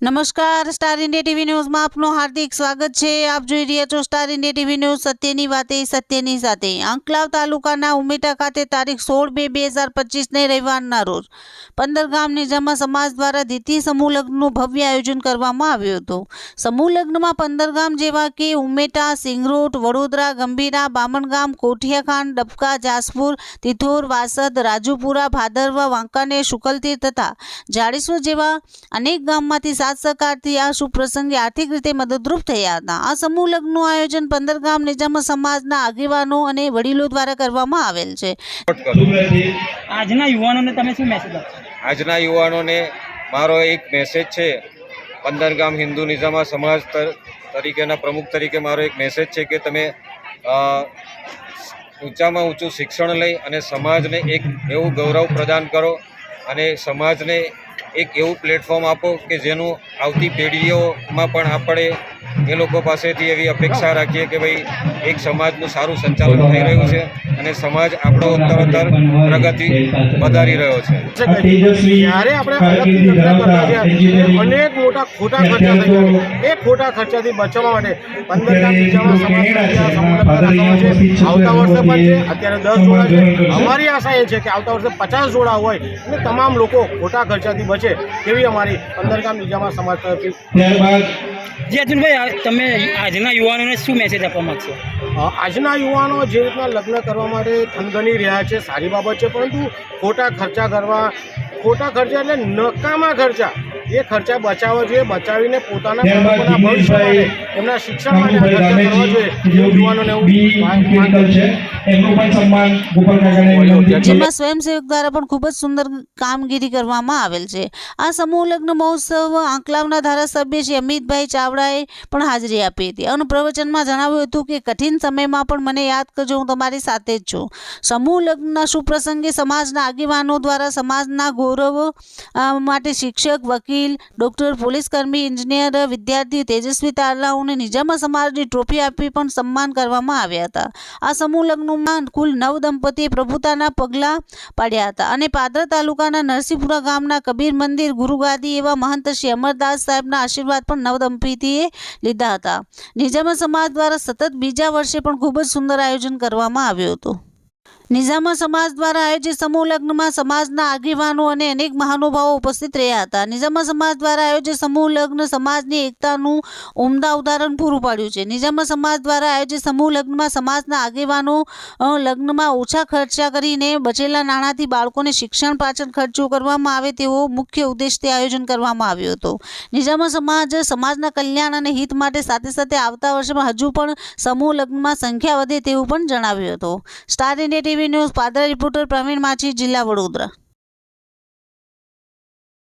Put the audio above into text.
નમસ્કાર, star India TV ન્યૂઝમાં આપનું હાર્દિક સ્વાગત છે। આપ જોઈ રહ્યા છો સ્ટાર ઇન્ડિયા ટીવી ન્યૂઝ, સત્યની વાતે સત્યની સાથે। આંકલાવ તાલુકાના ઉમેટા ખાતે તારીખ 16/2/2025 રવિવારના રોજ 15 ગામ નિજામા સમાજ દ્વારા દ્વિતીય સમૂહ લગ્નનું ભવ્ય આયોજન કરવામાં આવ્યું હતું। સમૂહ લગ્નમાં 15 ગામ જેવા કે ઉમેટા, સિંગરોટ, વડોદરા, ગંભીરા, બામણગામ, કોઠિયાખાન, ડબકા, જાસપુર, તિથોર, વાસદ, રાજુપુરા, ભાદરવા, વાંકાનેર, શુકલતીર તથા જાડેશ્વર જેવા અનેક ગામમાંથી સહકારથી આ શુભ પ્રસંગે આર્થિક રીતે મદદરૂપ થયા હતા। આ સમૂહ લગ્નનું આયોજન 15 ગામ નિજામા સમાજના આગેવાનો અને વડીલો દ્વારા કરવામાં આવેલ છે। આજના યુવાનોને તમે શું મેસેજ આપશો? આજના યુવાનોને મારો એક મેસેજ છે। 15 ગામ હિન્દુ નિજામા સમાજ તરીકેના પ્રમુખ તરીકે મારો એક મેસેજ છે કે તમે ઊંચામાં ઊંચું શિક્ષણ લઈ અને સમાજને એક એવું ગૌરવ પ્રદાન કરો અને સમાજને એક એવું પ્લેટફોર્મ આપો કે જેનું આવતી પેઢીઓમાં પણ આપણે એ લોકો પાસેથી એવી અપેક્ષા રાખીએ કે ભાઈ એક સમાજનું સારું સંચાલન થઈ રહ્યું છે અને સમાજ આપણો ઉત્તરોત્તર પ્રગતિ વધારી રહ્યો છે। જ્યારે આપણે અલગથી ધંધા કરતા છીએ અનેક મોટા ખોટા ખર્ચા થઈ જાય, એ ખોટા ખર્ચાથી બચવા માટે 15 ગામ નિજામા સમાજ આવતા વર્ષે પણ છે, અત્યારે 10 જોડા છે। અમારી આશા એ છે કે આવતા વર્ષે 50 જોડા હોય અને તમામ લોકો ખોટા ખર્ચાથી બચે તેવી અમારી 15 ગામ નિજામા સમાજ તરફથી। જી અર્જુનભાઈ, તમે આજના યુવાનોને શું મેસેજ આપવા માંગશો? આજના યુવાનો જે રીતના લગ્ન કરવા માટે થનગની રહ્યા છે સારી બાબત છે, પરંતુ ખોટા ખર્ચા એટલે નકામા ખર્ચા, એ ખર્ચા બચાવવા જોઈએ। બચાવીને પોતાના બાળકોના ભવિષ્ય માટે, એમના શિક્ષણ માટે ખર્ચા કરવા જોઈએ। યુવાનોને જેમાં સ્વયંસેવક દ્વારા પણ ખૂબ જ સુંદર કામગીરી કરવામાં આવેલ છે। આ સમૂહ લગ્ન મહોત્સવ આંકલાવના ધારાસભ્ય શ્રી અમિતભાઈ ચાવડાએ પણ હાજરી આપી હતી અને પ્રવચનમાં જણાવ્યું હતું કે કઠિન સમયમાં પણ મને યાદ કરજો, હું તમારી સાથે જ છું। સમૂહ લગ્નના સુપ્રસંગે સમાજના આગેવાનો દ્વારા સમાજના ગૌરવ માટે શિક્ષક, વકીલ, ડૉક્ટર, પોલીસકર્મી, એન્જિનિયર, વિદ્યાર્થી, તેજસ્વી તારલાઓને નિજામા સમાજની ટ્રોફી આપી પણ સન્માન કરવામાં આવ્યા હતા। આ સમૂહ લગ્નમાં કુલ 9 દંપતીએ પ્રભુતાના પગલાં પાડ્યા હતા અને પાદરા તાલુકાના નરસિંહપુરા ગામના કબીર મંદિર ગુરુગાદી એવા મહંત શ્રી અમરદાસ સાહેબના આશીર્વાદ પણ 9 દંપતીએ લીધા હતા। નિજામા સમાજ દ્વારા સતત બીજા વર્ષે પણ ખૂબ જ સુંદર આયોજન કરવામાં આવ્યું હતું। નિજામા સમાજ દ્વારા આયોજિત સમૂહ લગ્નમાં સમાજના આગેવાનો અને અનેક મહાનુભાવો ઉપસ્થિત રહ્યા હતા। નિજામા સમાજ દ્વારા આયોજિત સમૂહ લગ્ન સમાજની એકતાનું ઉમદા ઉદાહરણ પૂરું પાડ્યું છે। નિજામા સમાજ દ્વારા આયોજિત સમૂહ લગ્નમાં સમાજના આગેવાનો લગ્નમાં ઓછા ખર્ચા કરીને બચેલા નાણાંથી બાળકોને શિક્ષણ પાછળ ખર્ચો કરવામાં આવે તેવો મુખ્ય ઉદ્દેશથી આયોજન કરવામાં આવ્યું હતું। નિજામા સમાજ સમાજના કલ્યાણ અને હિત માટે સાથે સાથે આવતા વર્ષમાં હજુ પણ સમૂહ લગ્નમાં સંખ્યા વધે તેવું પણ જણાવ્યું હતું। Star India TV news, Padra reporter Pravin Machhi, જિલ્લા વડોદરા।